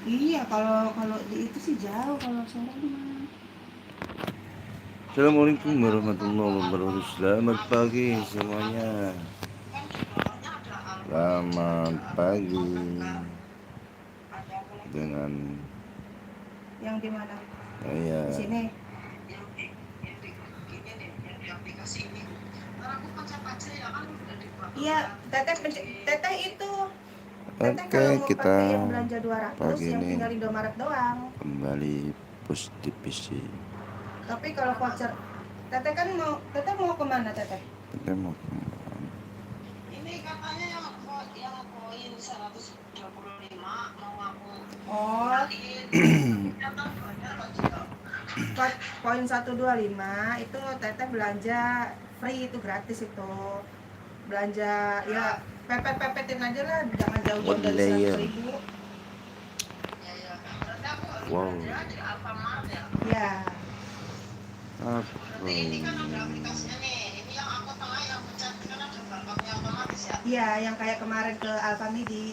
Iya, kalau di itu sih jauh kalau sore mah. Assalamualaikum warahmatullahi wabarakatuh. Selamat pagi semuanya. Selamat pagi. Dengan Yang di mana? saya Di sini. Iya, teteh itu. Teteh Oke, kalau mau kita pakai yang belanja 200 pagi yang ini tinggal Indomaret doang. kembali positif PC. Tapi kalau voucher teteh mau kemana teteh? Kita mau Ini katanya yang poin 125 mau aku Oh, kembaliin. Ternyata banyak Pak Cito. poin 125 itu teteh belanja free, itu gratis itu. Belanja ya pepet-pepetin aja lah, jangan jauh-jauh one dari layer. 100.000. Ya ya. Berarti aku harus Wow. belanja di Alfamart ya. Ya, Apa Berarti ini kan ada aplikasinya nih. Ini yang aku tengah yang pencet kan ada barcode-nya otomatis ya. iya yang kayak kemarin ke Alfamidi.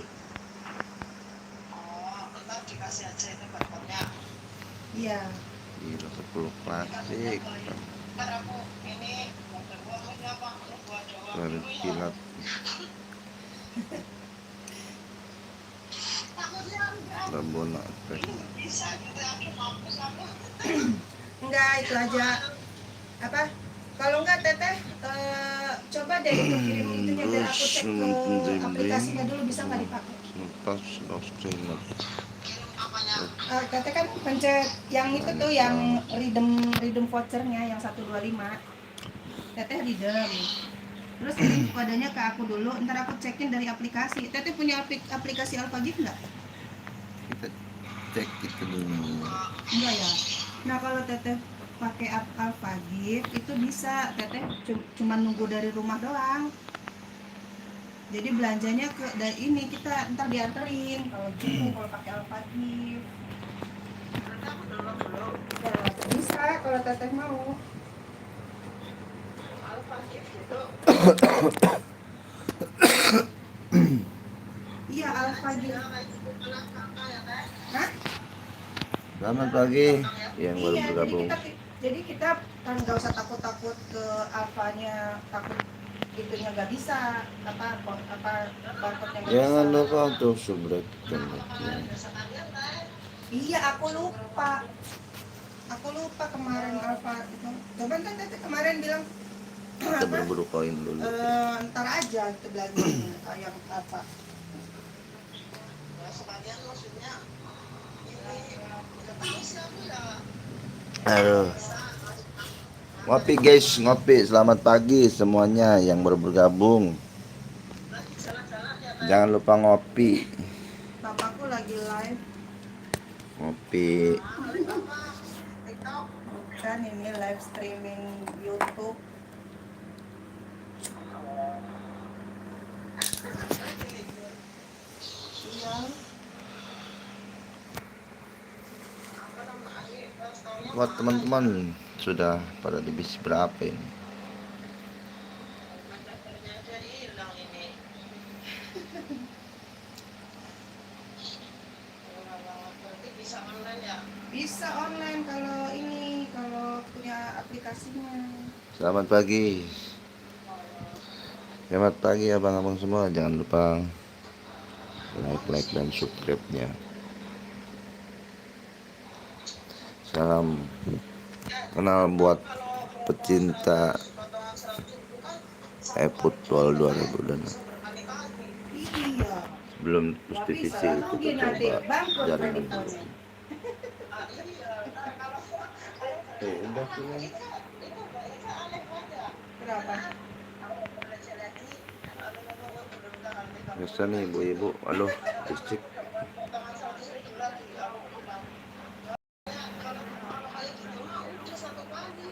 Oh, ntar dikasih aja itu barcode-nya. Iya. Gila 10 Dikasihnya klasik. beli. Ntar aku ini model uangnya apa? Aku buat doang Baru dulu ya. kilat. Takutnya enggak. Rabona teh. Bisa gitu aku mampus aku. Enggak, itu aja. Apa? Kalau enggak teteh coba deh itu kirim itunya biar aku Terus cek ke aplikasinya dulu bisa nggak dipakai. lepas streamer. Kirim apanya? Teteh kan pencet yang itu tuh yang redeem vouchernya yang 125. Teteh redeem. Terus kirim kodenya ke aku dulu, ntar aku cekin dari aplikasi. Teteh punya aplikasi Alphagif nggak? Kita cek itu dulu. Enggak ya. Nah kalau teteh pakai Alphagif itu bisa teteh cuma nunggu dari rumah doang. Jadi belanjanya ke dari ini kita ntar dianterin kalau gitu kalau pakai Alphagif. Berarti aku download dulu. Ya, bisa kalau teteh mau. Alpha gift gitu. Iya Alphagif. Ya kayak gitu kena kakak ya teh. Hah? Selamat pagi yang baru Iya, bergabung. jadi kita kan nggak usah takut ke alfanya, takut itunya nggak bisa, apa barcode-nya nggak bisa. Jangan lupa untuk subscribe dan Nah, like ya. kemarin biasa kalian teh. Iya, aku lupa kemarin alfa itu. Coba kan tadi kemarin bilang Kita apa? berburu koin dulu. Ntar aja itu belanja yang alfa. Ya sekalian maksudnya ini udah tahu sih aku ya. Aduh. Bisa. Ngopi guys, ngopi. Selamat pagi semuanya yang baru bergabung. Lagi jalan-jalan ya teh. Jangan lupa ngopi. Bapakku lagi live, Ngopi. Live apa? TikTok. bukan ini live streaming YouTube. Iya. Buat teman-teman sudah pada divisi berapa ini? Daftarnya aja hilang ini. Berarti bisa online ya? Bisa online kalau punya aplikasinya. Selamat pagi. Selamat pagi abang-abang semua. Jangan lupa like dan subscribe-nya. Salam kenal buat pecinta Potongan 100.000 kan Efootball 2000 dan Iya. belum Nggak divisi bisa lah, itu rugi nanti coba bangkrut jaringan. kreditornya. Udah pulang. Kenapa? Biasa nih ibu-ibu, halo listrik. potongan 100.000 lagi aku bilang. Kalau kayak gitu mah udah satu kali.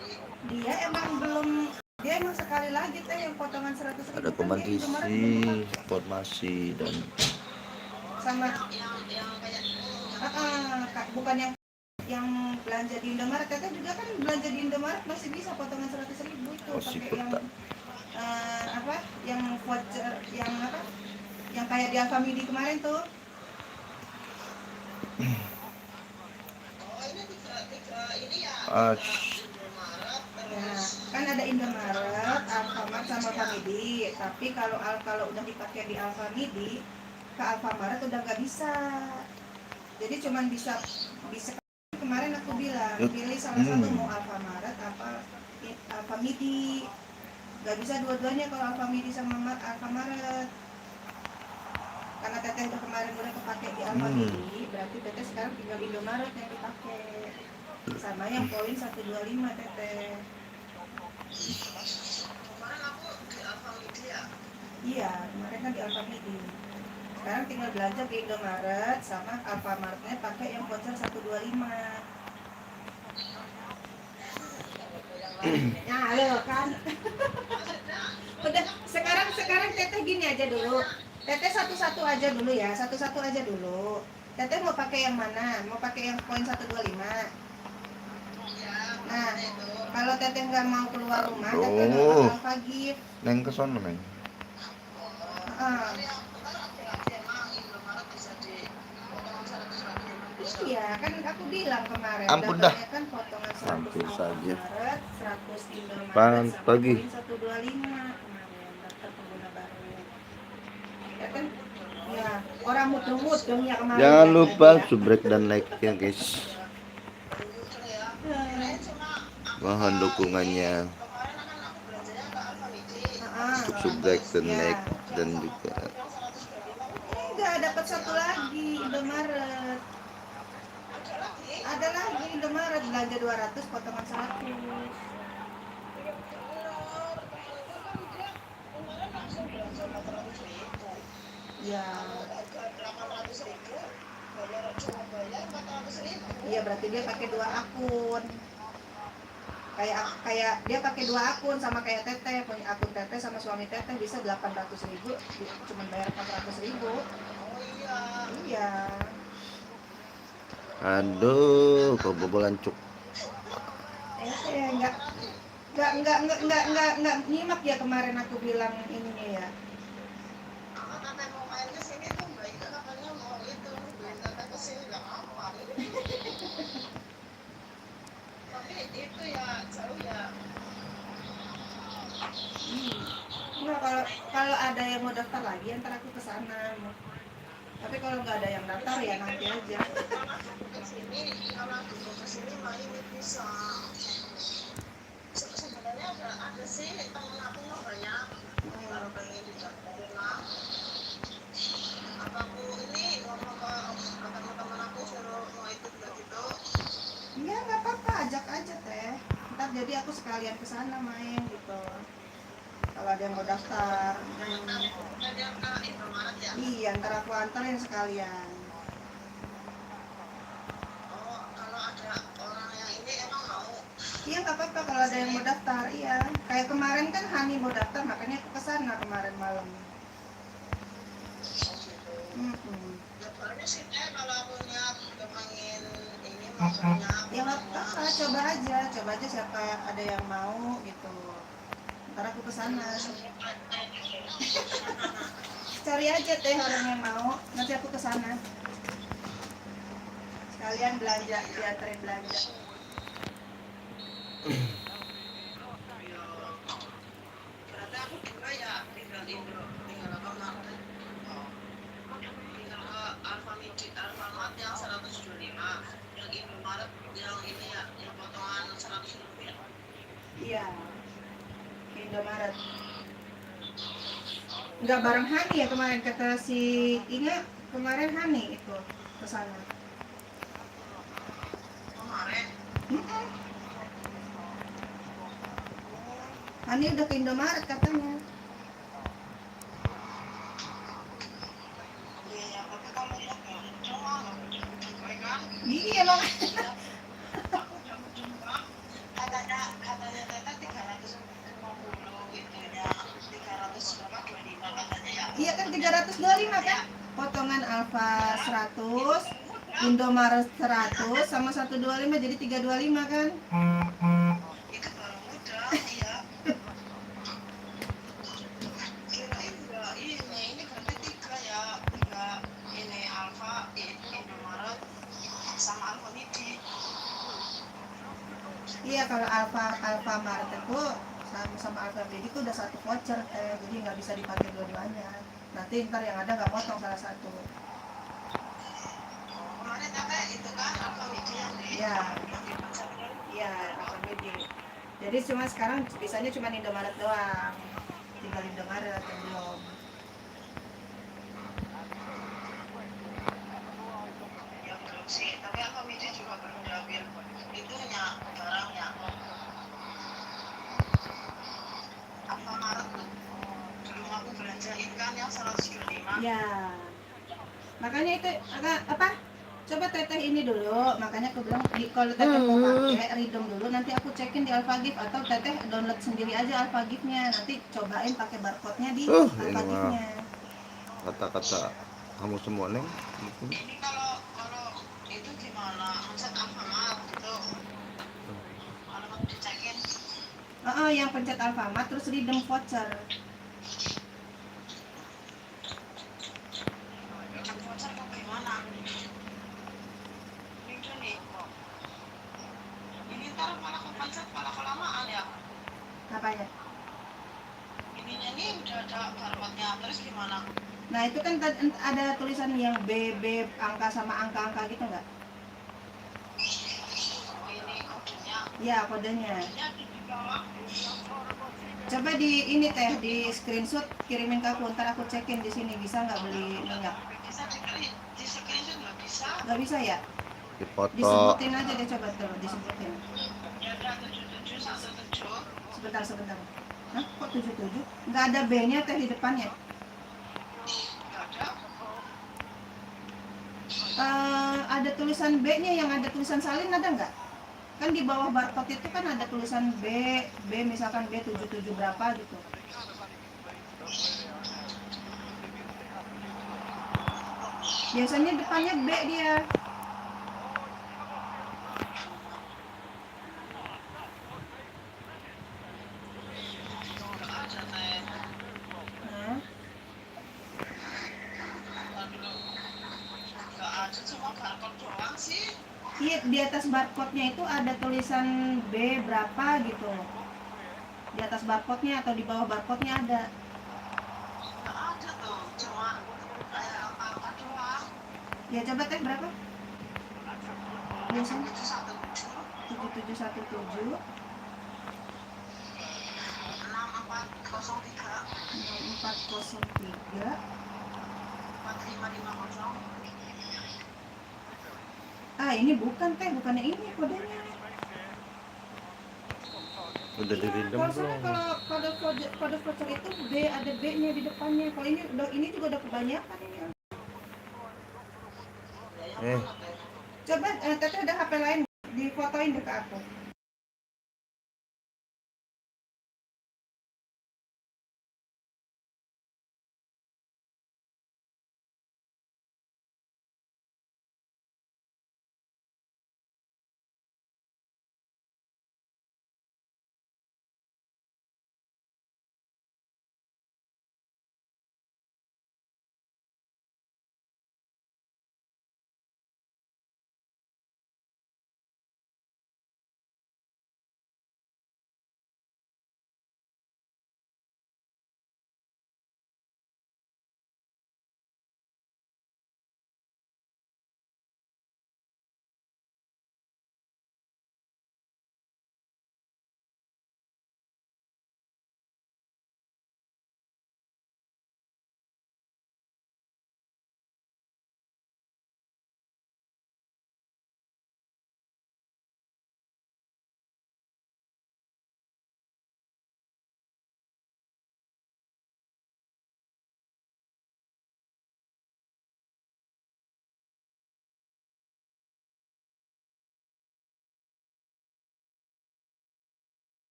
Dia emang sekali lagi teh yang potongan 100.000 Ada kan dia Indomaret kompetisi, belum dipakai. formasi dan Sama Yang kayak bukan yang belanja di Indomaret. Teteh juga kan belanja di Indomaret masih bisa potongan 100.000 itu masih pakai yang peta. apa? Yang voucher yang apa? Yang kayak di Alfamidi kemarin tuh. Oh, ini tiga ini ya, Ah, tiga Indomaret Nah, terus kan ada Indomaret, Alfamart sama Alfamidi. Tapi kalau udah dipakai di Alfamidi, ke Alfamart udah nggak bisa. Jadi cuman bisa bisa kemarin aku bilang pilih salah satu mau Alfamart apa Alfamidi. Nggak bisa dua-duanya kalau Alfamidi sama Alfamart. Karena teteh udah kemarin udah kepake di Alfamidi, berarti teteh sekarang tinggal Indomaret yang dipakai. Sama yang poin 125 teteh. kemarin aku di Alfamidi ya. Iya, kemarin kan di Alfamidi. Sekarang tinggal belanja ke Indomaret sama Alfamartnya pakai yang voucher 125. Nah, lo kan. Udah, sekarang teteh gini aja dulu. Teteh satu-satu aja dulu ya, satu-satu aja dulu. Teteh mau pakai yang mana? Mau pakai yang poin 125. Nah, kalau teteh nggak mau keluar rumah, teteh bawa aduh, Alfagif. neng ke sono neng. Ah, iya, kan aku bilang kemarin Ampun dah. dapatnya kan potongan 100 Hampir saja. Alfamaret, 100 Indomaret Selamat sama pagi. poin 125 kemarin daftar pengguna baru. Ya kan? Ya, orang mudeng-mudeng ya kemarin Jangan ya, lupa berarti ya. subscribe dan like ya guys. Mohon dukungannya untuk subscribe dan Ya. like dan juga Enggak, dapat satu lagi Indomaret. Ada lagi Indomaret belanja 200 potongan 100. Ya. Iya, berarti dia pakai dua akun. Kayak dia pakai dua akun sama kayak teteh, punya akun teteh sama suami teteh bisa 800.000, cuma bayar 400.000. Iya. aduh kebobolan cuk. Enggak nyimak ya kemarin aku bilang ininya ya. Itu ya jauh ya. Enggak, kalau ada yang mau daftar lagi ntar aku kesana. Tapi kalau nggak ada yang daftar ya nanti aja. Kalau aku kesini mah ini bisa. Sebenarnya ada sih temen aku mah banyak. Kalau pengen didaftarin lah. Apa aku ini ngomong ke teman-teman aku suruh mau ikut gitu. Iya, nggak apa-apa, ajak aja teh. Ntar jadi aku sekalian kesana main gitu. Kalau ada yang mau daftar. Ada ke Indomaret ya. Iya, ntar aku antarin sekalian. Oh, kalau ada orang yang ini emang mau. Iya, nggak apa-apa kalau ada yang mau daftar. Iya, kayak kemarin kan Hani mau daftar, makanya aku kesana kemarin malam. Daftarnya sih kalau aku niat pengen ini mau banyak. Ya nggak apa-apa, coba aja siapa ada yang mau gitu. Ntar aku kesana. Cari aja teh orang yang mau, nanti aku kesana. Sekalian belanja, diantarin belanja. Berarti aku juga ya tinggal apa Market. Tinggal ke Alfamart yang 125, yang Indomaret yang ini ya, yang potongan 100.000 ya. Iya, ke Indomaret. Nggak bareng Hani ya kemarin kata si Inga, kemarin Hani itu kesana. Kemarin. Hani udah ke Indomaret katanya. Iya, tapi kamu lihat nggak? Cuma nggak berjumpa kan? Iya bang. Aku udah berjumpa. Katanya Teta 350 gitu ya. 325 katanya ya. Iya kan 325 kan? Potongan Alfa 100, Indomaret 100 sama 125 jadi 325 kan? Itu baru mudah, iya. Kirain enggak ini berarti tiga ya. Tiga ini Alfa, Indomaret, Iya, kalau Alfamart itu sama Alfamart itu udah satu voucher jadi nggak bisa dipakai dua-duanya. Nanti ntar yang ada nggak potong salah satu. Kemarin Teteh itu kan Alfa Media Ya, yang dibaca itu. iya Alfamart. Jadi cuma sekarang bisanya cuma Indomaret doang. Tinggal Indomaret yang belum. Ya belum sih, tapi Alfa Media juga belum diambil. Itu hanya barangnya. Alfa Maret tuh belum aku belanjain kan yang 125. Ya, makanya itu apa? Coba teteh ini dulu, makanya aku bilang kalau teteh mau pakai redeem dulu, nanti aku cekin di Alphagift atau teteh download sendiri aja Alphagiftnya, nanti cobain pakai barcode-nya di Ini mah Alphagiftnya. kata-kata kamu semua neng. Ini kalau kalau itu gimana? Pencet Alfamart gitu. Kalau mau dicekin, Yang pencet Alfamart terus redeem voucher. cek voucher kok gimana? Ini tuh nih. Ini ntar malah kepencet malah kelamaan ya. Apa ya? Ininya nih udah ada barcode-nya. Terus gimana? Nah itu kan ada tulisan yang B angka sama angka-angka gitu nggak? Oh ini kodenya. Ya kodenya. Kodenya di bawah. Coba di ini teh di screenshot kirimin ke aku, ntar aku cekin di sini bisa nggak beli minyak? Bisa di screenshot nggak bisa. Nggak bisa ya? Dipoto. Disebutin aja deh coba tuh, disebutin. Ya udah 7717. Sebentar. Hah, kok 77? Nggak ada B-nya teh di depannya. Nggak ada. Ada tulisan B-nya yang ada tulisan salin ada nggak? Kan di bawah barcode itu kan ada tulisan B misalkan B77 berapa gitu. Biasanya depannya B dia. Nggak ada teh. Nah, Aduh, nggak ada cuma barcode doang sih. iya di atas barcode-nya itu ada tulisan B berapa gitu. Di atas barcode-nya atau di bawah barcode-nya ada. Nggak ada tuh, cuma kayak angka doang. Ya coba teh berapa? Biasanya 7717 7717 6403 6403. 4550. Ini bukannya ini kodenya. Udah Iya, direndam kalau saya belum? kalau kode voucher itu B ada B-nya di depannya. Kalau ini juga udah kebanyakan ini. Ya yang Eh, mana teh? Coba teteh ada HP lain difotoin deh ke aku.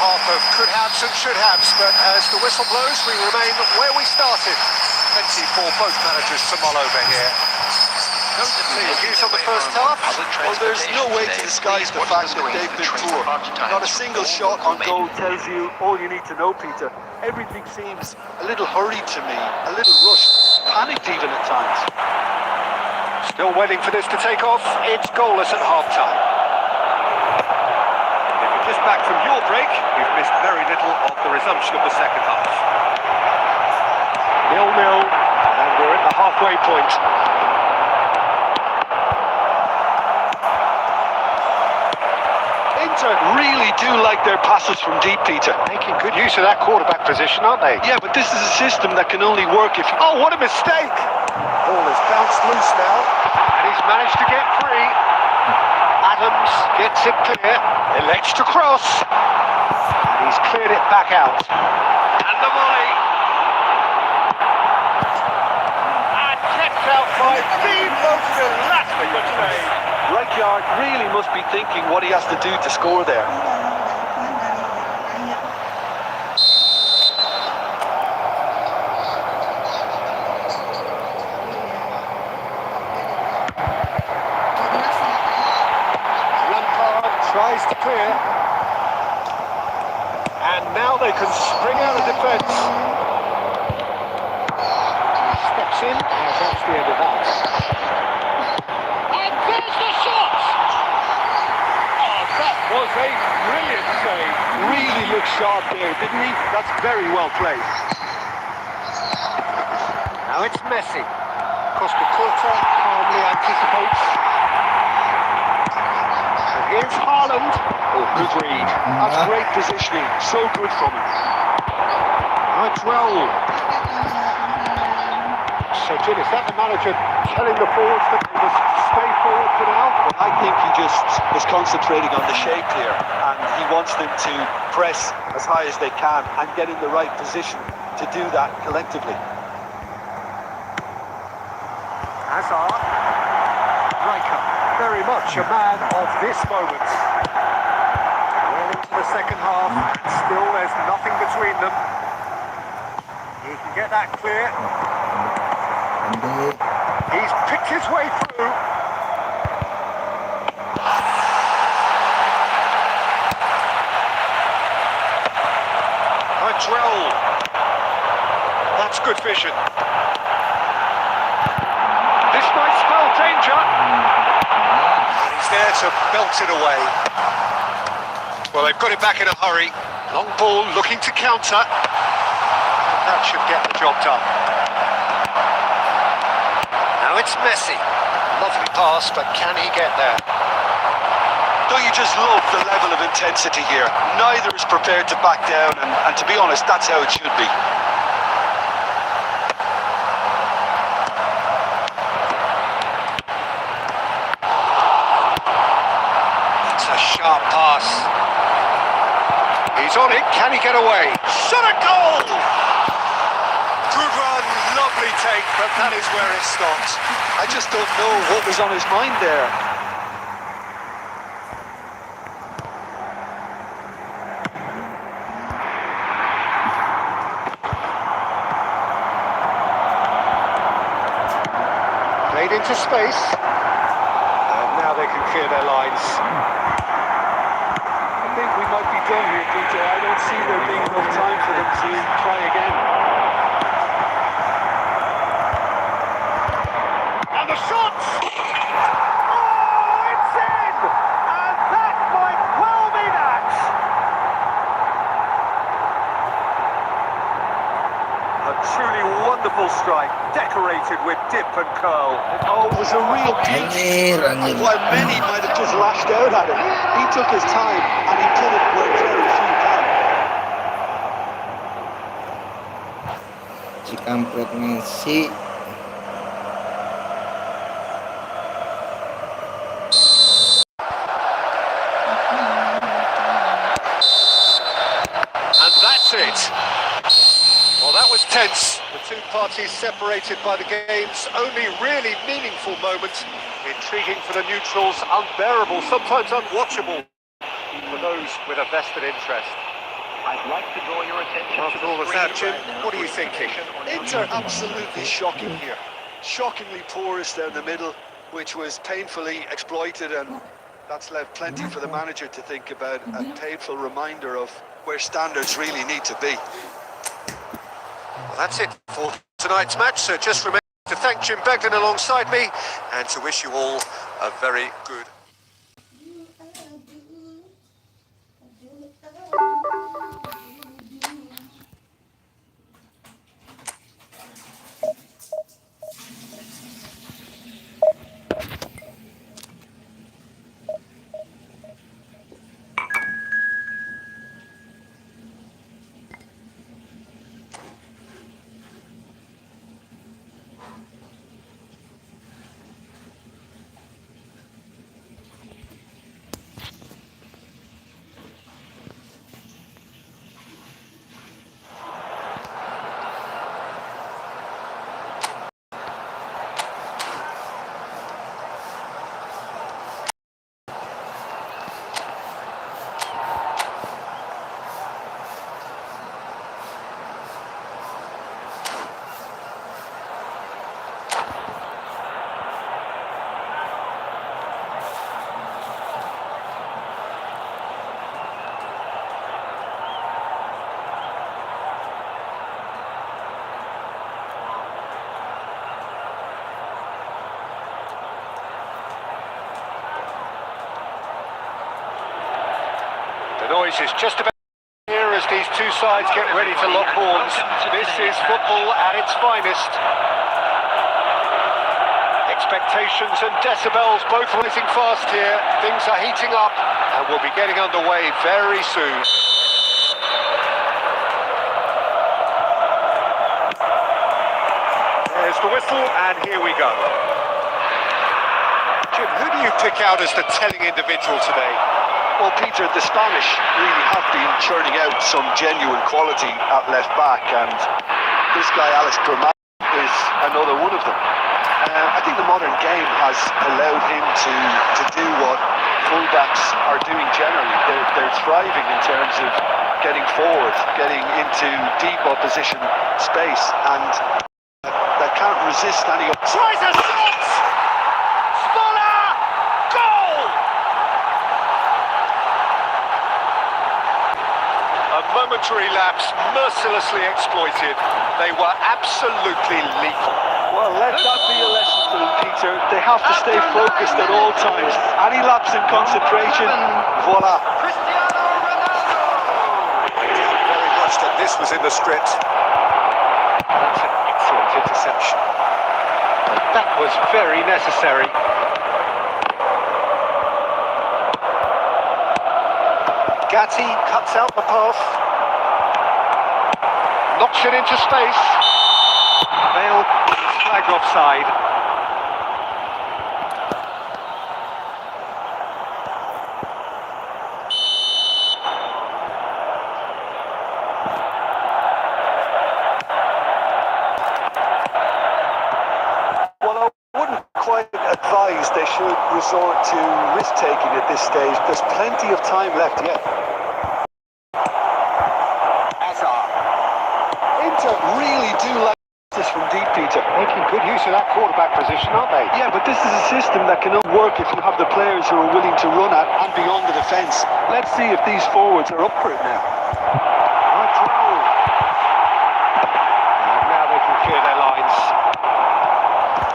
half of could haves and should haves, but as the whistle blows, we remain where we started. Plenty for both managers to mull over here. Views on the first half? Well, there's no way to disguise the fact that they've been poor. Not a single shot on goal tells you all you need to know, Peter. Everything seems a little hurried to me, a little rushed, panicked even at times. Still waiting for this to take off. It's goalless at half-time. If you're just back from your break, you've missed very little of the resumption of the second half. 0-0, and we're at the halfway point. Inter really do like their passes from deep, Peter. Making good use of that quarterback position, aren't they? Yeah, but this is a system that can only work if you... Oh, what a mistake! Ball is bounced loose now, and he's managed to get free. Adams gets it clear, elects to cross, and he's cleared it back out. And the volley! And kept out by the most elastic of plays. Right yard really must be thinking what he has to do to score there. Tries to clear, and now they can spring out of defence. Steps in, and that's the end of that. And there's the shot! Oh, that was a brilliant save. Really looked sharp there, didn't he? That's very well played. Now it's Messi. Costa Curta calmly anticipates. Here's Haaland. Oh, good read. That's great positioning. So good from him. That's well. So, Jim, is that the manager telling the forwards that they must stay forward for now? Well, I think he just is concentrating on the shape here, and he wants them to press as high as they can and get in the right position to do that collectively. Hazard. Riker. Very much a man of this moment. Well into the second half, and still there's nothing between them. He can get that clear. He's picked his way through. Well, that's good vision. This might spell danger. He's there to belt it away. Well, they've got it back in a hurry. Long ball looking to counter. That should get the job done. Now it's Messi. Lovely pass, but can he get there? Don't you just love the level of intensity here? Neither is prepared to back down, and to be honest, that's how it should be. It's a sharp pass. He's on it. Can he get away? Shot a goal! Good run, lovely take, but that is where it stopped. I just don't know what was on his mind there. Played into space, and now they can clear their lines. I think we might be done here, Peter. I don't see there being enough time for them to try again. And the shot! Oh, it's in! And that might well be that! A truly wonderful strike, decorated with dip and curl. Oh, it was a real peak. And while many might have just lashed out at him, he took his time and he put it where very few can. Si kampret Messi. And that's it. Well, that was tense. The two parties separated by the game's only really meaningful moment. Intriguing for the neutrals, unbearable, sometimes unwatchable for those with a vested interest. I'd like to draw your attention After all of that, Jim, what are you thinking? Inter absolutely shocking here. Shockingly porous down the middle, which was painfully exploited, and that's left plenty for the manager to think about. A painful reminder of where standards really need to be. Well, that's it for tonight's match. So just remains to thank Jim Beglin alongside me and to wish you all a very good. The noise is just about here as these two sides get ready to lock horns. This is football at its finest. Expectations and decibels both rising fast here. Things are heating up and we'll be getting underway very soon. There's the whistle and here we go. Jim, who do you pick out as the telling individual today? Well, Peter, the Spanish really have been churning out some genuine quality at left back, and this guy, Alex Grimal, is another one of them. I think the modern game has allowed him to do what fullbacks are doing generally. They're thriving in terms of getting forward, getting into deep opposition space, and they can't resist any... Tries a shot! Smola! Goal! A momentary lapse, mercilessly exploited. They were absolutely lethal. Well, let that be a lesson to them, Peter. They have to stay focused at all times. Any lapse in concentration, voila. Cristiano Ronaldo! I doubt very much that this was in the script. That's an excellent interception. That was very necessary. Gatti cuts out the pass. Knocks it into space. Bale flagged offside. Well, I wouldn't quite advise they should resort to risk-taking at this stage. There's plenty of time left yet. Inter really do like this from deep, Peter. Making good use of that quarterback position, aren't they? Yeah, but this is a system that can only work if you have the players who are willing to run at and beyond the defence. Let's see if these forwards are up for it now. And now they can clear their lines.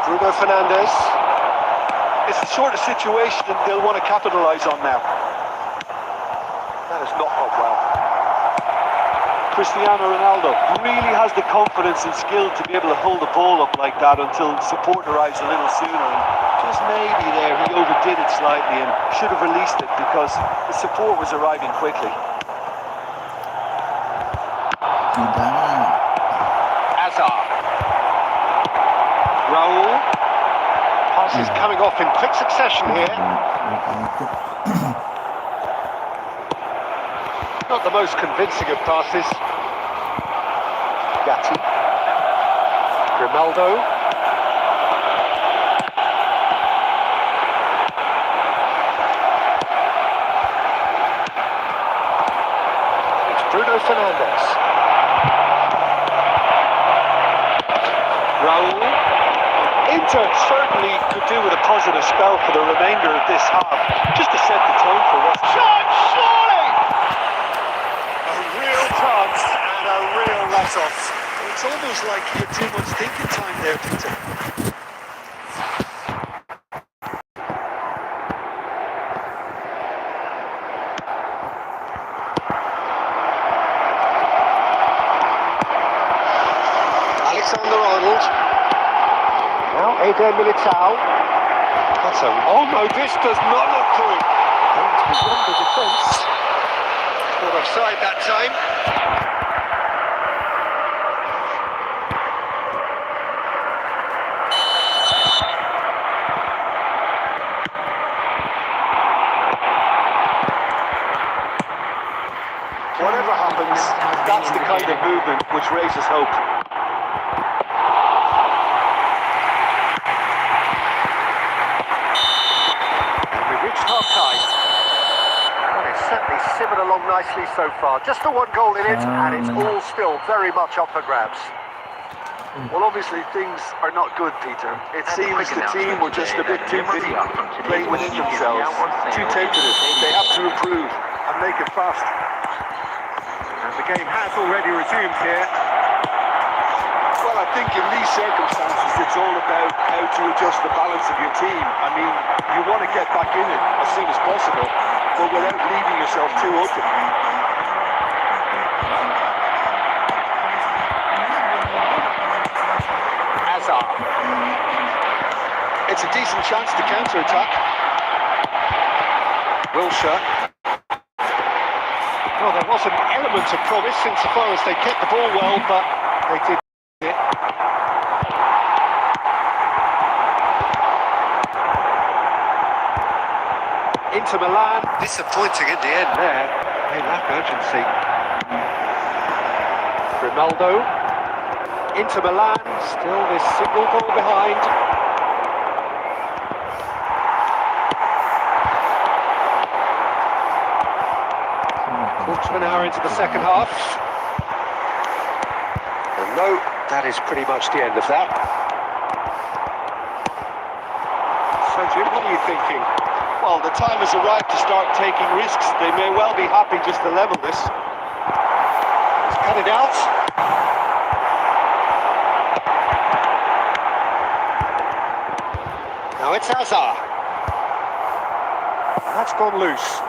Bruno Fernandes. It's the sort of situation that they'll want to capitalise on now. That has not gone well. Cristiano Ronaldo really has the confidence and skill to be able to hold the ball up like that until support arrives a little sooner. And just maybe there he overdid it slightly and should have released it because the support was arriving quickly. Hazard. Raul. Passes coming off in quick succession here. Not the most convincing of passes. Gatti. Grimaldo. It's Bruno Fernandes. Raul. Inter certainly could do with a positive spell for the remainder of this half, just to set the tone for West. Shot, surely! A real chance and a real let-off. It's almost like you had too much thinking time there, Peter. Alexander-Arnold. Now Eder Militao. That's a... Oh no, this does not look good. Going to be beyond the defence. Caught offside that time. Whatever happens, that's the kind of movement which raises hope. And we've reached half-time. Well, it's certainly simmered along nicely so far. Just the one goal in it, and it's all still very much up for grabs. Well, obviously things are not good, Peter. It seems the team were just a bit too busy playing within themselves, too tentative. They have to improve and make it fast. And the game has already resumed here. Well, I think in these circumstances, it's all about how to adjust the balance of your team. I mean, you want to get back in it as soon as possible, but without leaving yourself too open. Hazard. It's a decent chance to counter-attack. Wilshere. Well, there was an element of promise insofar as they kept the ball well, but they did it. Inter Milan. Disappointing in the end. There, they lack urgency. Ronaldo. Inter Milan, still this single goal behind. Quarter of an hour into the second half. And no, that is pretty much the end of that. So Jim, what are you thinking? Well, the time has arrived to start taking risks. They may well be happy just to level this. Let's cut it out. Now it's Hazard. That's gone loose.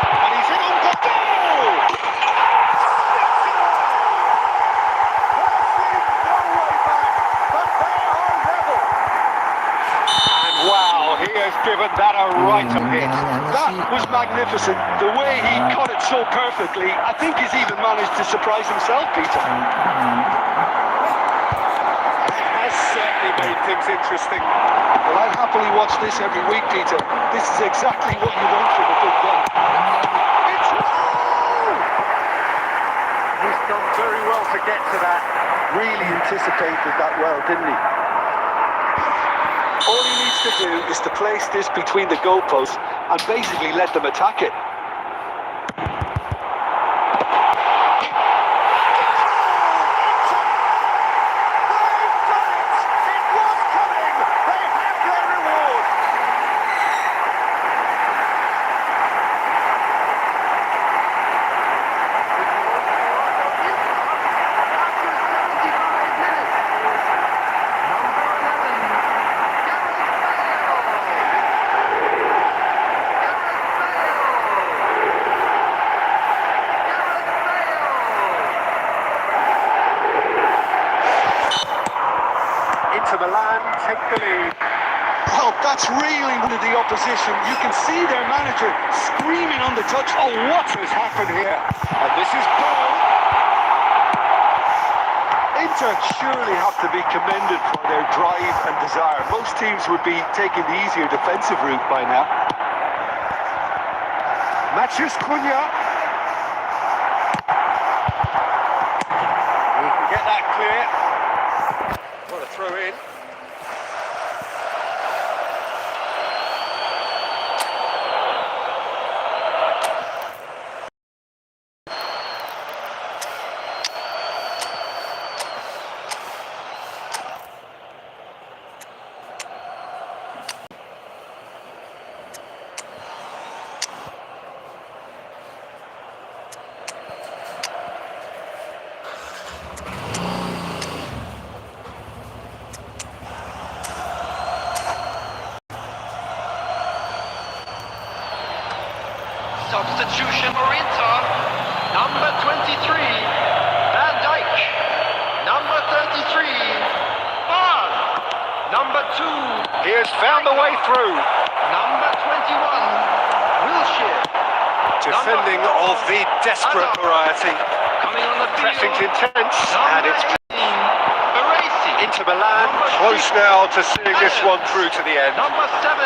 And he's in on the goal! And wow, he has given that a right hit. That was magnificent. The way he caught it so perfectly, I think he's even managed to surprise himself, Peter. Has certainly made things interesting. Well, I'd happily watch this every week, Peter. This is exactly what you want from a good game. It's goal! He's done very well to get to that. Really anticipated that well, didn't he? All he needs to do is to place this between the goalposts and basically let them attack it. Inter Milan take the lead. Well, that's reeling into the opposition. You can see their manager screaming on the touch. Oh, what has happened here? And this is goal. Inter surely have to be commended for their drive and desire. Most teams would be taking the easier defensive route by now. Matheus Cunha. He can get that clear. What a throw in. Substitution for Inter. Number 23, Van Dijk. Number 33, Bar. Number 2, He has found the way through. number 21, Wilshere. Defending of the desperate variety. Coming on the Pressing's field, intense, and number it's 18, Baresi. Inter Milan close now to seeing this one through to the end. Number 7,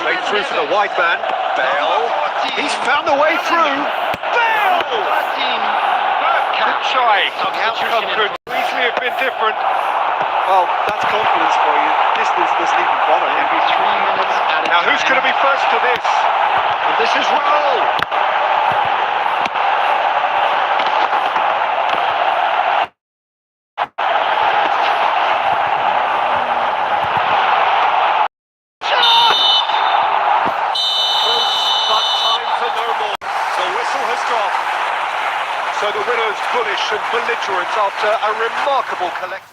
Played through for the Ruben wide man, Bale. Neves. He's found the way through. Bale! 13, Bergkamp. Try. The outcome could easily have been different. Well, that's confidence for you. Distance doesn't even bother him. Every 3 minutes added Now who's going to be first to this? And this is Raul. But time for no more. The whistle has dropped. So the winners bullish and belligerent after a remarkable collective.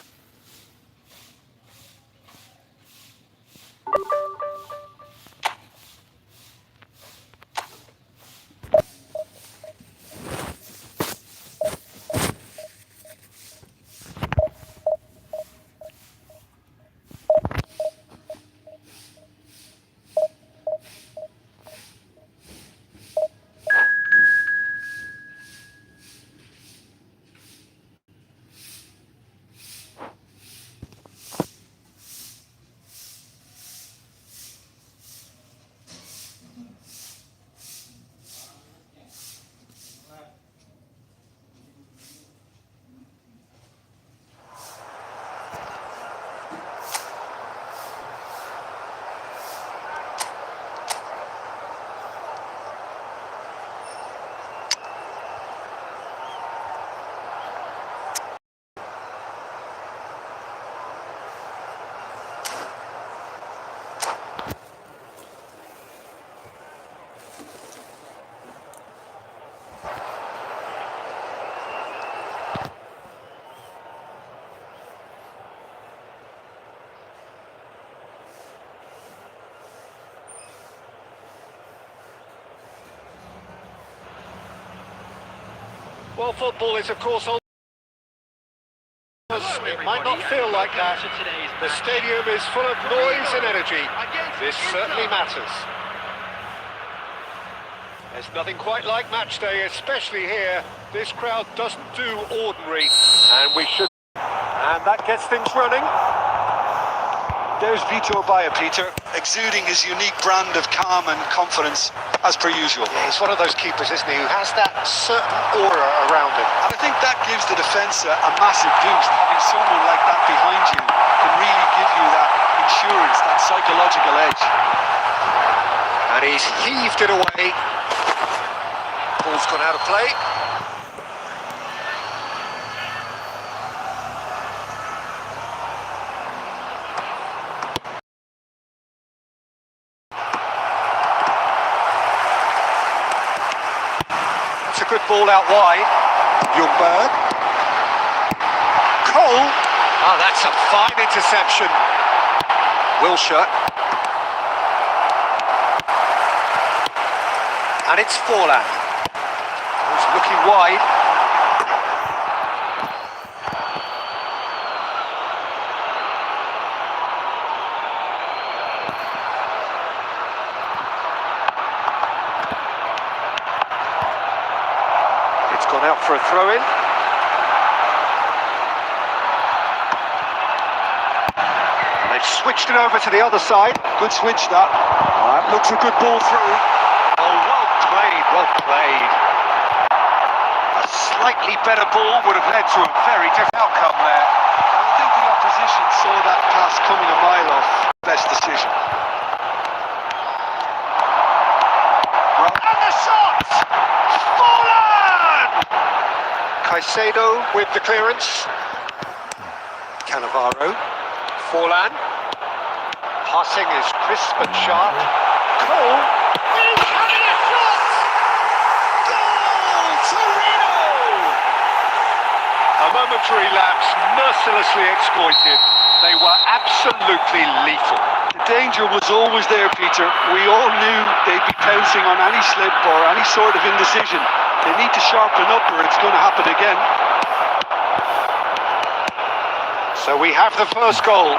Well, football is, of course, all. It might not feel like that. The stadium is full of noise and energy. This certainly matters. There's nothing quite like match day, especially here. This crowd doesn't do ordinary, and we should. And that gets things running. There's Vitor Bayer, Peter, exuding his unique brand of calm and confidence, as per usual. Yeah, he's one of those keepers, isn't he, who has that certain aura around him. And I think that gives the defence a massive boost. Having someone like that behind you can really give you that insurance, that psychological edge. And he's heaved it away. Ball's gone out of play. That's a good ball out wide. Ljungberg. Cole. Oh, that's a fine interception. Wilshere. And it's Forlan. Who's looking wide. It's gone out for a throw-in. They've switched it over to the other side. Good switch, that. Looks a good ball through. Oh, well played, well played. A slightly better ball would have led to a very different outcome there. I think the opposition saw that pass coming a mile off. Best decision. And the shot! Forlan! Caicedo with the clearance. Cannavaro. Forlan. Passing is crisp and sharp. Cole. He's having a shot! Goal! Torino! A momentary lapse mercilessly exploited. They were absolutely lethal. The danger was always there, Peter. We all knew they'd be pouncing on any slip or any sort of indecision. They need to sharpen up or it's going to happen again. So we have the first goal.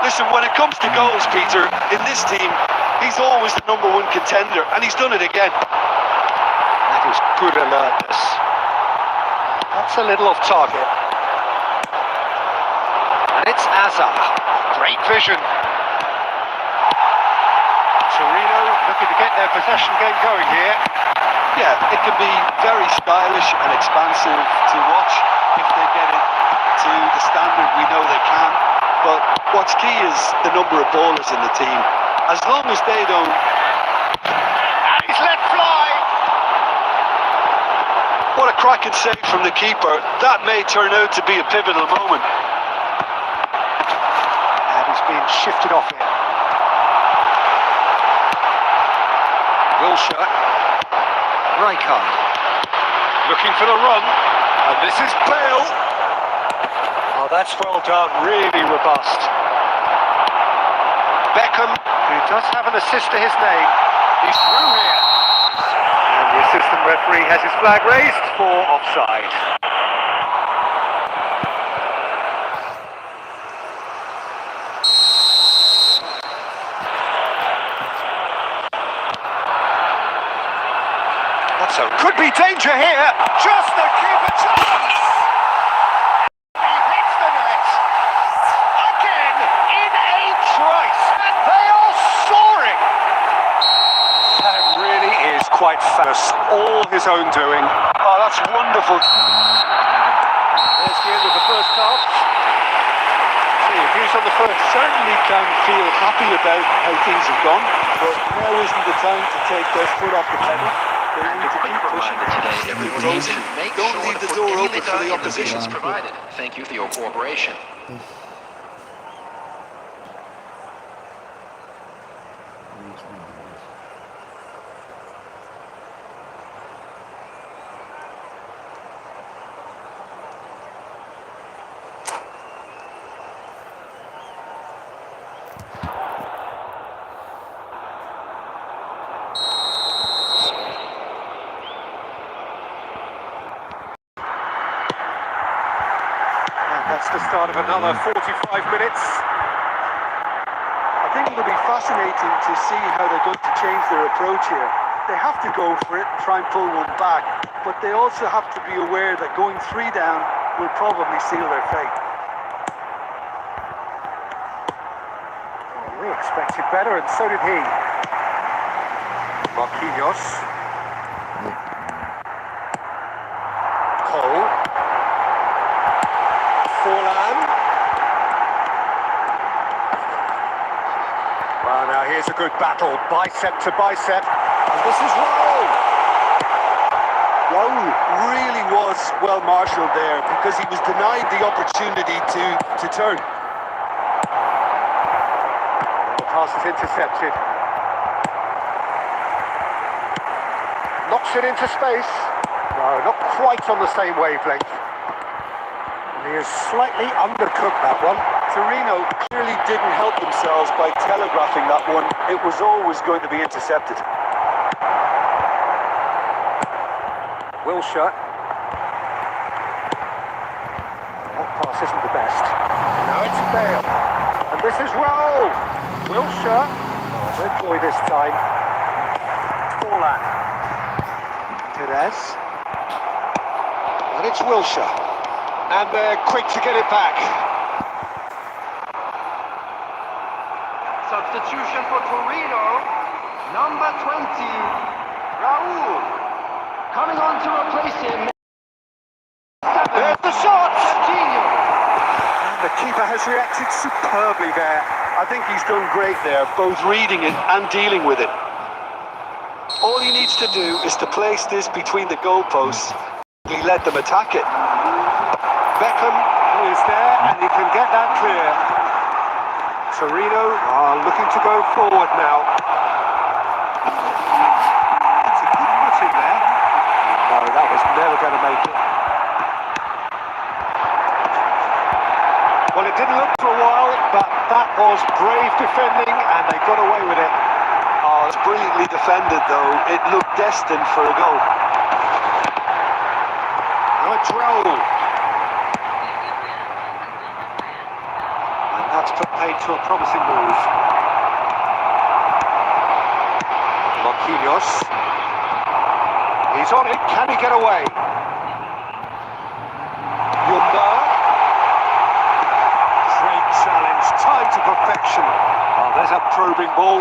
Listen, when it comes to goals, Peter, in this team, he's always the number one contender, and he's done it again. That is good alertness. That's a little off target. And it's Azar. Great vision. Torino looking to get their possession game going here. Yeah, it can be very stylish and expansive to watch if they get it to the standard we know they can. But what's key is the number of ballers in the team. As long as they don't... And he's let fly. What a cracking save from the keeper. That may turn out to be a pivotal moment. And he's being shifted off it. Wilshere. Rijkaard. Looking for the run. And this is Bale. Oh, that's well done. Really robust. Beckham, who does have an assist to his name. He's through here. And the assistant referee has his flag raised for offside. So could be danger here. Just the keeper chance. He hits the net. Again in a trice. And they are soaring. That really is quite fast. All his own doing. Oh, that's wonderful. There's the end of the first half. See your views on the first. Certainly can feel happy about how things have gone, but now isn't the time to take their foot off the pedal. They need to keep pushing. Don't leave the door open for the opposition. Provided. Thank you for your cooperation. That's the start of another 45 minutes. I think it'll be fascinating to see how they're going to change their approach here. They have to go for it and try and pull one back, but they also have to be aware that going 3 down will probably seal their fate. We expected better, and so did he. Marquinhos. Cole. Forlan. Well, now here's a good battle, bicep to bicep. And this is Raul. Raul really was well marshalled there because he was denied the opportunity to turn. The pass is intercepted. Knocks it into space. No, not quite on the same wavelength. He is slightly undercooked, that one. Torino clearly didn't help themselves by telegraphing that one. It was always going to be intercepted. Wilshere. That pass isn't the best. Now it's Bale. And this is Raul. Wilshere. Oh, good boy this time. Forlan. Perez. And it's Wilshere. And they're quick to get it back. Substitution for Torino, number 20, Raul. Coming on to replace him. There's the shot! Genius. The keeper has reacted superbly there. I think he's done great there, both reading it and dealing with it. All he needs to do is to place this between the goalposts. He let them attack it. Beckham is there and he can get that clear. Torino are looking to go forward now. That's a good putting there. No, that was never going to make it. Well, it didn't look for a while That was brave defending, and they got away with it. Oh, it's brilliantly defended, though. It looked destined for a goal. Now it's Raul. And that's paid to a promising move. Marquinhos. He's on it. Can he get away? Yunda. Great challenge. Time to perfection. Oh, there's a probing ball.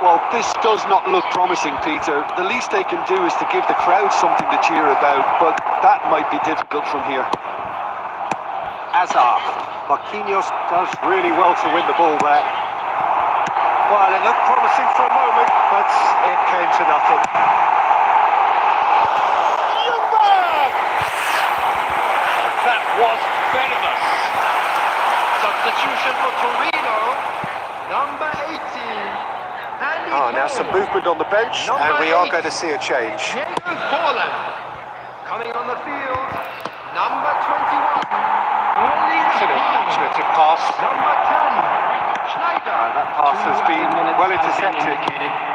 Well, this does not look promising, Peter. The least they can do is to give the crowd something to cheer about, but that might be difficult from here. Azar. Marquinhos does really well to win the ball there. Well, it looked promising for a moment, but it came to nothing. That was venomous. Substitution for Torino, number 18. Andy Oh, now some movement on the bench, and we are going to see a change. Diego Forlan. Coming on the field, number 21. It's an imaginative pass. Number 10, Schneider. That pass has been well intercepted.